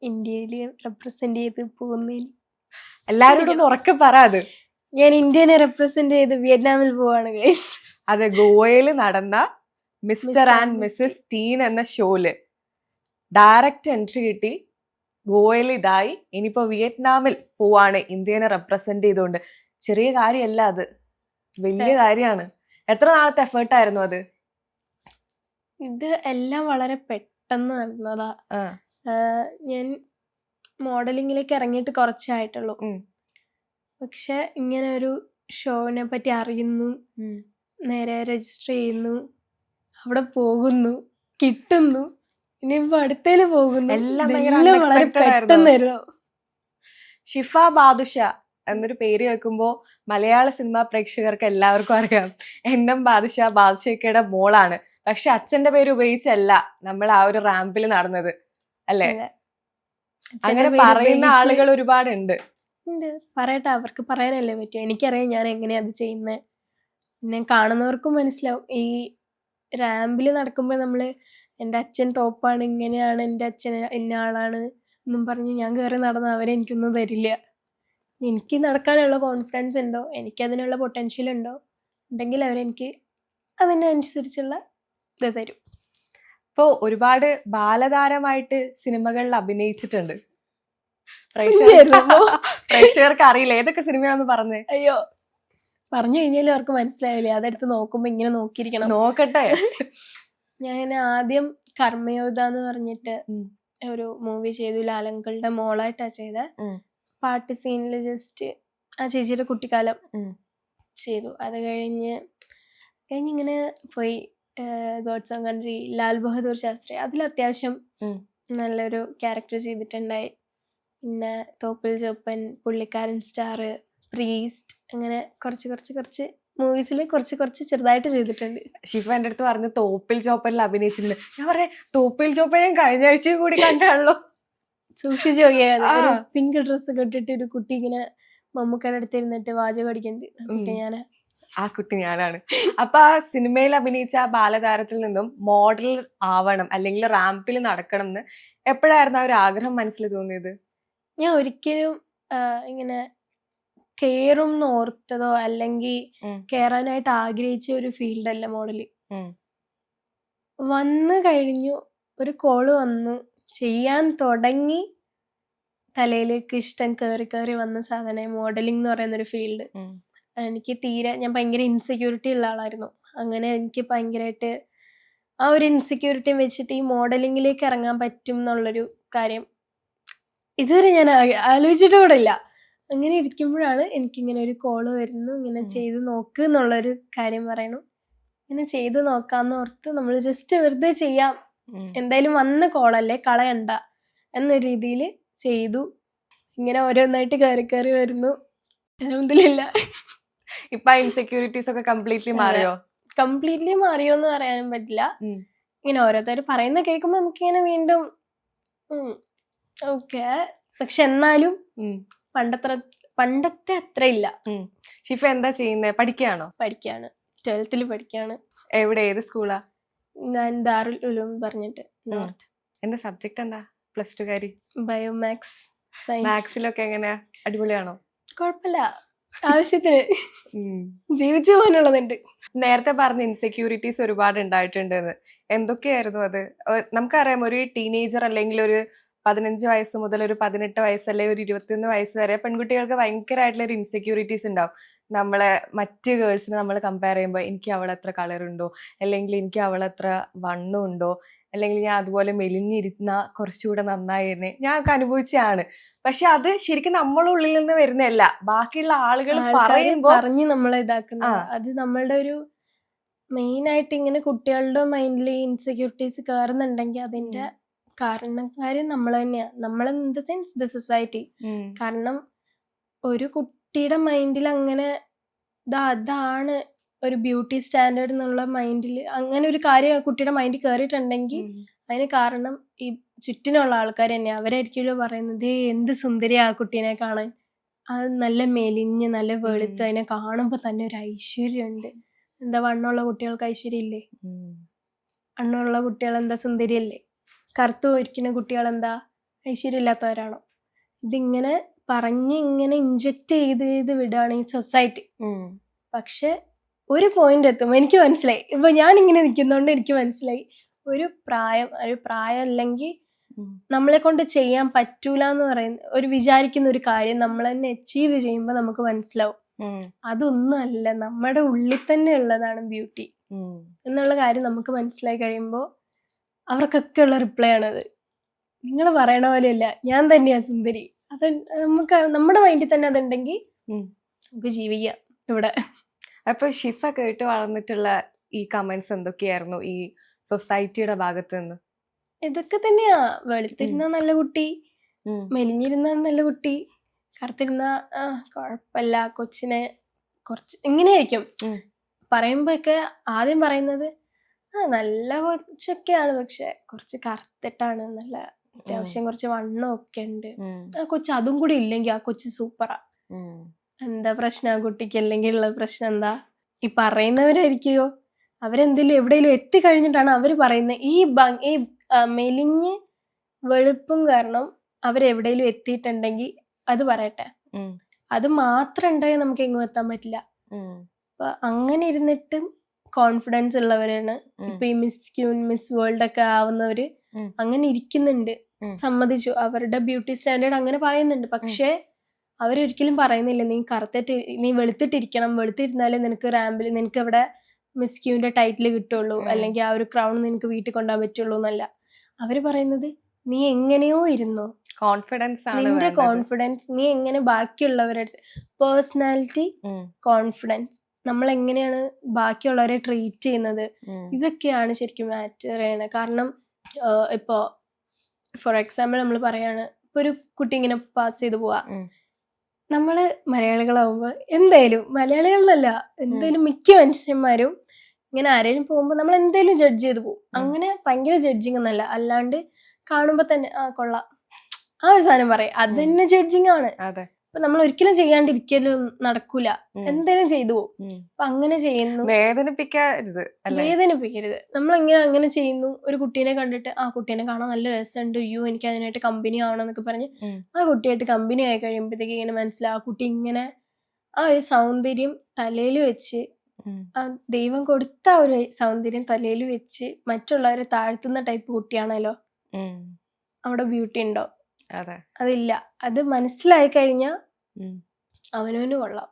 ഇന്ത്യയിൽ റെപ്രസെന്റ് ചെയ്ത് പോകുന്നതിന് എല്ലാരോടും ഒന്ന് ഉറക്കെ പറ അത്. ഞാൻ ഇന്ത്യനെ റെപ്രസെന്റ് ചെയ്ത് വിയറ്റ്നാമിൽ പോവാണ് ഗൈസ്. അതെ, ഗോവയിൽ നടന്ന മിസ്റ്റർ ആൻഡ് മിസ്സസ് ടീൻ എന്ന ഷോയില് ഡയറക്റ്റ് എൻട്രി കിട്ടി. ഗോവയിൽ ഇതായി, ഇനിയിപ്പോ വിയറ്റ്നാമിൽ പോവാണ് ഇന്ത്യനെ റെപ്രസെന്റ് ചെയ്തുകൊണ്ട്. ചെറിയ കാര്യമല്ല അത്, വലിയ കാര്യമാണ്. എത്ര നാളത്തെ എഫേർട്ടായിരുന്നു അത്? ഇത് എല്ലാം വളരെ പെട്ടെന്ന് നടന്നതാ. ഞാൻ മോഡലിങ്ങിലേക്ക് ഇറങ്ങിയിട്ട് കുറച്ചായിട്ടുള്ളൂ. പക്ഷെ ഇങ്ങനെ ഒരു ഷോനെ പറ്റി അറിയുന്നു, നേരെ രജിസ്റ്റർ ചെയ്യുന്നു, അവിടെ പോകുന്നു, കിട്ടുന്നു, ഇനിയിപ്പോ അടുത്തേല് പോകുന്നു. എല്ലാം ഇതെല്ലാം വളരെ പെട്ടെന്നായിരുന്നു. ഷിഫ ബാദുഷ എന്നൊരു പേര് കേൾക്കുമ്പോ മലയാള സിനിമാ പ്രേക്ഷകർക്ക് എല്ലാവർക്കും അറിയാം എൻ.എം. ബാദുഷയുടെ മോളാണ്. പക്ഷെ അച്ഛന്റെ പേര് ഉപയോഗിച്ചല്ല നമ്മൾ ആ ഒരു റാമ്പിൽ നടന്നത്, അല്ലേ? അങ്ങനെ പറയുന്ന ആളുകൾ ഒരുപാടുണ്ട്. പറയട്ടെ, അവർക്ക് പറയാനല്ലേ പറ്റും. എനിക്കറിയാം ഞാൻ എങ്ങനെയാ അത് ചെയ്യുന്നത്. പിന്നെ കാണുന്നവർക്കും മനസ്സിലാവും. ഈ റാമ്പിൽ നടക്കുമ്പോൾ നമ്മള് എൻ്റെ അച്ഛൻ ടോപ്പാണ്, ഇങ്ങനെയാണ്, എൻ്റെ അച്ഛൻ ഇന്ന ആളാണ് എന്നും പറഞ്ഞ് ഞാൻ കയറി നടന്ന അവരെ എനിക്കൊന്നും തരില്ല. എനിക്ക് നടക്കാനുള്ള കോൺഫിഡൻസ് ഉണ്ടോ, എനിക്കതിനുള്ള പൊട്ടൻഷ്യൽ ഉണ്ടോ ഉണ്ടെങ്കിൽ അവരെനിക്ക് അതിനനുസരിച്ചുള്ള ഇത് തരും. ഇപ്പോ ഒരുപാട് ബാലതാരമായിട്ട് സിനിമകളിൽ അഭിനയിച്ചിട്ടുണ്ട്. പ്രേക്ഷകർക്ക് അറിയില്ല ഏതൊക്കെ സിനിമയാന്ന് പറഞ്ഞേ. അയ്യോ, പറഞ്ഞു കഴിഞ്ഞാലും അവർക്ക് മനസ്സിലായില്ലേ. അതെടുത്ത് നോക്കുമ്പോ ഇങ്ങനെ നോക്കിയിരിക്കണം. നോക്കട്ടെ. ഞാൻ ആദ്യം കർമ്മയോധ എന്ന് പറഞ്ഞിട്ട് ഒരു മൂവി ചെയ്തു. ലാലങ്കളുടെ മോളായിട്ടാ ചെയ്ത. പാട്ട് സീനിൽ ജസ്റ്റ് ആ ചേച്ചിയുടെ കുട്ടിക്കാലം ചെയ്തു. അത് കഴിഞ്ഞിങ്ങനെ പോയി God's own country, Lal Bahadur Shastri, അതിൽ അത്യാവശ്യം നല്ലൊരു ക്യാരക്ടർ ചെയ്തിട്ടുണ്ടായി. പിന്നെ തോപ്പിൽ ചോപ്പൻ, പുള്ളിക്കാരൻ സ്റ്റാർ, പ്രീസ്റ്റ്, അങ്ങനെ കുറച്ച് മൂവീസിൽ കുറച്ച് ചെറുതായിട്ട് ചെയ്തിട്ടുണ്ട്. ഷിഫ എൻ്റെ അടുത്ത് പറഞ്ഞു തോപ്പിൽ ചോപ്പനിൽ അഭിനയിച്ചിട്ടുണ്ട്. ഞാൻ പറയാ തോപ്പിൽ ചോപ്പൻ ഞാൻ കഴിഞ്ഞ ആഴ്ചയും കൂടി കണ്ടാണല്ലോ. സൂക്ഷിച്ചു നോക്കിയാൽ പിങ്ക് ഡ്രസ്സ് കെട്ടിട്ട് ഒരു കുട്ടി ഇങ്ങനെ മമ്മൂക്കയുടെ അടുത്ത് ഇരുന്നിട്ട് വാചകം അടിക്കുന്നുണ്ട്. ആ കുട്ടി ഞാനാണ്. അപ്പൊ ആ സിനിമയിൽ അഭിനയിച്ച ആ ബാലതാരത്തിൽ നിന്നും മോഡൽ ആവണം അല്ലെങ്കിൽ റാമ്പിൽ നടക്കണം എന്ന് എപ്പോഴായിരുന്നു ആ ഒരു ആഗ്രഹം മനസ്സിൽ തോന്നിയത്? ഞാൻ ഒരിക്കലും ഇങ്ങനെ കേറും ഓർത്തതോ അല്ലെങ്കിൽ കേറാനായിട്ട് ആഗ്രഹിച്ച ഒരു ഫീൽഡല്ല മോഡല്. വന്നു കഴിഞ്ഞു, ഒരു കോള് വന്നു, ചെയ്യാൻ തുടങ്ങി, തലയിലേക്ക് ഇഷ്ടം കയറി വന്ന സാധനം മോഡലിംഗ് എന്ന് പറയുന്നൊരു ഫീൽഡ്. എനിക്ക് ഞാൻ ഭയങ്കര ഇൻസെക്യൂരിറ്റി ഉള്ള ആളായിരുന്നു. അങ്ങനെ എനിക്ക് ഭയങ്കരമായിട്ട് ആ ഒരു ഇൻസെക്യൂരിറ്റിയും വെച്ചിട്ട് ഈ മോഡലിങ്ങിലേക്ക് ഇറങ്ങാൻ പറ്റും എന്നുള്ളൊരു കാര്യം ഇതുവരെ ഞാൻ ആലോചിച്ചിട്ട് കൂടെ ഇല്ല. അങ്ങനെ ഇരിക്കുമ്പോഴാണ് എനിക്കിങ്ങനെ ഒരു കോള് വരുന്നു, ഇങ്ങനെ ചെയ്ത് നോക്ക് എന്നുള്ളൊരു കാര്യം പറയണു. ഇങ്ങനെ ചെയ്ത് നോക്കാന്ന് ഓർത്ത് നമ്മൾ ജസ്റ്റ് വെറുതെ ചെയ്യാം, എന്തായാലും വന്ന കോളല്ലേ കളയണ്ട എന്നൊരു രീതിയിൽ ചെയ്തു. ഇങ്ങനെ ഓരോന്നായിട്ട് കയറി വരുന്നു. അൽഹംദുലില്ലാ. ഇപ്പൊ ഇൻസെക്യൂരിറ്റീസ് ഒക്കെ കംപ്ലീറ്റ്ലി മാറിയോന്ന് പറയാനും പറ്റില്ല. ഇങ്ങനെ ഓരോരുത്തർ പറയുന്ന കേൾക്കുമ്പോ നമുക്കിങ്ങനെ വീണ്ടും ഓക്കെ, പക്ഷെ എന്നാലും പണ്ടത്തെ അത്ര ഇല്ല. ഷിഫ എന്താ ചെയ്യുന്നത്? പഠിക്കുകയാണ്. 12th പഠിക്കുകയാണ്. എവിടെ, ഏത് സ്കൂളാ? ഞാൻ ദാറുൽ ഉലൂം പറഞ്ഞിട്ട് നോർത്ത്. എന്താ സബ്ജക്ട് എന്താ? പ്ലസ് ടു കാരി. ബയോമാക്സ്. മാത്സിലൊക്കെ എങ്ങനെയാ? അടിപൊളിയാണോ? കുഴപ്പമില്ല, ആവശ്യത്തിന് ജീവിച്ചു പോകാനുള്ളതുണ്ട്. നേരത്തെ പറഞ്ഞ ഇൻസെക്യൂരിറ്റീസ് ഒരുപാട് ഉണ്ടായിട്ടുണ്ടെന്ന്. എന്തൊക്കെയായിരുന്നു അത്? നമുക്കറിയാം ഒരു ടീനേജർ അല്ലെങ്കിൽ ഒരു 15 വയസ്സ് മുതൽ ഒരു 18 വയസ്സ് അല്ലെങ്കിൽ ഒരു 21 വയസ്സ് വരെ പെൺകുട്ടികൾക്ക് ഭയങ്കരമായിട്ടുള്ള ഒരു ഇൻസെക്യൂരിറ്റീസ് ഉണ്ടാവും. നമ്മളെ മറ്റ് ഗേൾസിനെ നമ്മൾ കമ്പയർ ചെയ്യുമ്പോൾ എനിക്ക് അവളെ എത്ര കളറുണ്ടോ, അല്ലെങ്കിൽ എനിക്ക് അവളെ എത്ര വണ്ണം ഉണ്ടോ, അല്ലെങ്കിൽ ഞാൻ അതുപോലെ മെലിഞ്ഞിരുന്ന കുറച്ചുകൂടെ നന്നായിരുന്നേ, ഞാൻ അനുഭവിച്ചാണ്. പക്ഷെ അത് ശരിക്കും നമ്മളുള്ളിൽ നിന്ന് വരുന്നതല്ല, ബാക്കിയുള്ള ആളുകൾ പറഞ്ഞ് നമ്മളെ ഇതാക്കുന്ന. അത് നമ്മളുടെ ഒരു മെയിൻ ആയിട്ട് ഇങ്ങനെ കുട്ടികളുടെ മൈൻഡിൽ ഇൻസെക്യൂരിറ്റീസ് കയറുന്നുണ്ടെങ്കിൽ അതിന്റെ കാരണക്കാര് നമ്മൾ തന്നെയാണ്. നമ്മൾ in the sense the society. കാരണം ഒരു കുട്ടിയുടെ മൈൻഡിൽ അങ്ങനെ അതാണ് ഒരു ബ്യൂട്ടി സ്റ്റാൻഡേർഡ് എന്നുള്ള മൈൻഡിൽ അങ്ങനെ ഒരു കാര്യം കുട്ടിയുടെ മൈൻഡിൽ കയറിയിട്ടുണ്ടെങ്കിൽ അതിന് കാരണം ഈ ചുറ്റിനുള്ള ആൾക്കാർ തന്നെയാണ്. അവരായിരിക്കുമല്ലോ പറയുന്നത് എന്ത് സുന്ദരിയാ ആ കുട്ടീനെ കാണാൻ, അത് നല്ല മെലിഞ്ഞ് നല്ല വെളുത്ത്, അതിനെ കാണുമ്പോൾ തന്നെ ഒരു ഐശ്വര്യമുണ്ട്. എന്താ വണ്ണമുള്ള കുട്ടികൾക്ക് ഐശ്വര്യം ഇല്ലേ? വണ്ണമുള്ള കുട്ടികൾ എന്താ സുന്ദരിയല്ലേ? കറുത്തു ഇരിക്കുന്ന കുട്ടികളെന്താ ഐശ്വര്യമില്ലാത്തവരാണോ? ഇതിങ്ങനെ പറഞ്ഞ് ഇങ്ങനെ ഇൻജെക്റ്റ് ചെയ്ത് വിടുകയാണ് ഈ സൊസൈറ്റി. പക്ഷെ ഒരു പോയിന്റ് എത്തുമ്പോൾ എനിക്ക് മനസ്സിലായി, ഇപ്പൊ ഞാൻ ഇങ്ങനെ നിൽക്കുന്നതുകൊണ്ട് എനിക്ക് മനസ്സിലായി, ഒരു പ്രായം അല്ലെങ്കിൽ നമ്മളെ കൊണ്ട് ചെയ്യാൻ പറ്റൂല എന്ന് പറയുന്ന ഒരു വിചാരിക്കുന്ന ഒരു കാര്യം നമ്മൾ തന്നെ അച്ചീവ് ചെയ്യുമ്പോൾ നമുക്ക് മനസ്സിലാവും അതൊന്നും അല്ല, നമ്മുടെ ഉള്ളിൽ തന്നെ ഉള്ളതാണ് ബ്യൂട്ടി എന്നുള്ള കാര്യം നമുക്ക് മനസ്സിലായി കഴിയുമ്പോൾ അവർക്കൊക്കെ ഉള്ള റിപ്ലൈ ആണത്. നിങ്ങൾ പറയണ പോലെയല്ല, ഞാൻ തന്നെയാ സുന്ദരി. അത് നമുക്ക് നമ്മുടെ മൈൻഡിൽ തന്നെ അതുണ്ടെങ്കിൽ നമുക്ക് ജീവിക്കാം ഇവിടെ. അപ്പൊ ഷിഫ കേട്ട് വളർന്നിട്ടുള്ള ഈ കമന്റ്സ് എന്തൊക്കെയായിരുന്നു ഈ സൊസൈറ്റിയുടെ ഭാഗത്ത് നിന്ന്? ഇതൊക്കെ തന്നെയാ. വെളുത്തിരുന്ന നല്ല കുട്ടി, മെലിഞ്ഞിരുന്ന നല്ല കുട്ടി, കറുത്തിരുന്ന കുഴപ്പമില്ല, കൊച്ചിനെ കുറച്ച് ഇങ്ങനെയായിരിക്കും പറയുമ്പോഴൊക്കെ ആദ്യം പറയുന്നത് നല്ല കൊച്ചൊക്കെയാണ്, പക്ഷെ കുറച്ച് കറുത്തിട്ടാണ്, നല്ല അത്യാവശ്യം കുറച്ച് വണ്ണമൊക്കെ ഉണ്ട്, ആ കൊച്ച് അതും കൂടി ഇല്ലെങ്കിൽ ആ കൊച്ച് സൂപ്പറാ. എന്താ പ്രശ്നം ആ കുട്ടിക്ക്? അല്ലെങ്കിൽ ഉള്ള പ്രശ്നം എന്താ? ഈ പറയുന്നവരായിരിക്കുമോ അവരെന്തെങ്കിലും എവിടെയെങ്കിലും എത്തിക്കഴിഞ്ഞിട്ടാണ് അവർ പറയുന്നത്. ഈ മെലിഞ്ഞ് വെളുപ്പും കാരണം അവരെവിടെയെങ്കിലും എത്തിയിട്ടുണ്ടെങ്കിൽ അത് പറയട്ടെ. അത് മാത്രം ഉണ്ടായാൽ നമുക്ക് എങ്ങും എത്താൻ പറ്റില്ല. അപ്പൊ അങ്ങനെ ഇരുന്നിട്ടും കോൺഫിഡൻസ് ഉള്ളവരാണ് ഇപ്പൊ ഈ മിസ് വേൾഡ് ഒക്കെ ആവുന്നവര്. അങ്ങനെ ഇരിക്കുന്നുണ്ട്, സമ്മതിച്ചു. അവരുടെ ബ്യൂട്ടി സ്റ്റാൻഡേർഡ് അങ്ങനെ പറയുന്നുണ്ട്. പക്ഷേ അവരൊരിക്കലും പറയുന്നില്ല നീ വെളുത്തിട്ടിരിക്കണം, വെളുത്തിരുന്നാലേ നിനക്ക് റാമ്പിൽ നിനക്ക് ഇവിടെ മിസ് ക്യൂവിന്റെ ടൈറ്റിൽ കിട്ടുള്ളൂ, അല്ലെങ്കിൽ ആ ഒരു ക്രൗൺ നിനക്ക് വീട്ടിൽ കൊണ്ടുപോകാൻ പറ്റുള്ളൂ എന്നല്ല. അവര് പറയുന്നത് നീ എങ്ങനെയോ ഇരുന്നോ, കോൺഫിഡൻസ് ആണ് നിന്റെ വേണ്ടത്. കോൺഫിഡൻസ്, നീ എങ്ങനെ ബാക്കിയുള്ളവരുടെ അടുത്ത് പേഴ്സണാലിറ്റി, കോൺഫിഡൻസ്, നമ്മൾ എങ്ങനെയാണ് ബാക്കിയുള്ളവരെ ട്രീറ്റ് ചെയ്യുന്നത്, ഇതൊക്കെയാണ് ശരിക്കും മാറ്റർ ചെയ്യണത്. കാരണം ഇപ്പോ ഫോർ എക്സാമ്പിൾ നമ്മൾ പറയാണ്, ഇപ്പൊ ഒരു കുട്ടി ഇങ്ങനെ പാസ് ചെയ്ത് പോവാ, നമ്മള് മലയാളികളാവുമ്പോൾ എന്തായാലും, മലയാളികളെന്നല്ല എന്തായാലും മിക്ക മനുഷ്യന്മാരും ഇങ്ങനെ ആരെങ്കിലും പോകുമ്പോൾ നമ്മൾ എന്തായാലും ജഡ്ജ് ചെയ്ത് പോകും. അങ്ങനെ ഭയങ്കര ജഡ്ജിങ് എന്നല്ല, അല്ലാണ്ട് കാണുമ്പോ തന്നെ കൊള്ളാം ആ ഒരു സാധനം പറയും, അത് തന്നെ ജഡ്ജിങ് ആണ്. അപ്പൊ നമ്മൾ ഒരിക്കലും ചെയ്യാണ്ടിരിക്കലും നടക്കൂല, എന്തായാലും ചെയ്തു പോകും. അപ്പൊ അങ്ങനെ ചെയ്യുന്നു, വേദനിപ്പിക്കരുത്. നമ്മൾ അങ്ങനെ ചെയ്യുന്നു. ഒരു കുട്ടീനെ കണ്ടിട്ട് ആ കുട്ടീനെ കാണാൻ നല്ല രസമുണ്ട്, അയ്യോ എനിക്ക് അതിനായിട്ട് കമ്പനി ആവണം എന്നൊക്കെ പറഞ്ഞ് ആ കുട്ടിയായിട്ട് കമ്പനി ആയി കഴിയുമ്പോഴത്തേക്ക് ഇങ്ങനെ മനസ്സിലാവും ആ കുട്ടി ഇങ്ങനെ ആ ഒരു സൗന്ദര്യം തലയിൽ വെച്ച്, ആ ദൈവം കൊടുത്ത ഒരു സൗന്ദര്യം തലയിൽ വെച്ച് മറ്റുള്ളവരെ താഴ്ത്തുന്ന ടൈപ്പ് കുട്ടിയാണല്ലോ, അവിടെ ബ്യൂട്ടി ഉണ്ടോ? അതില്ല. അത് മനസ്സിലായി കഴിഞ്ഞാൽ അവനവന് കൊള്ളാം.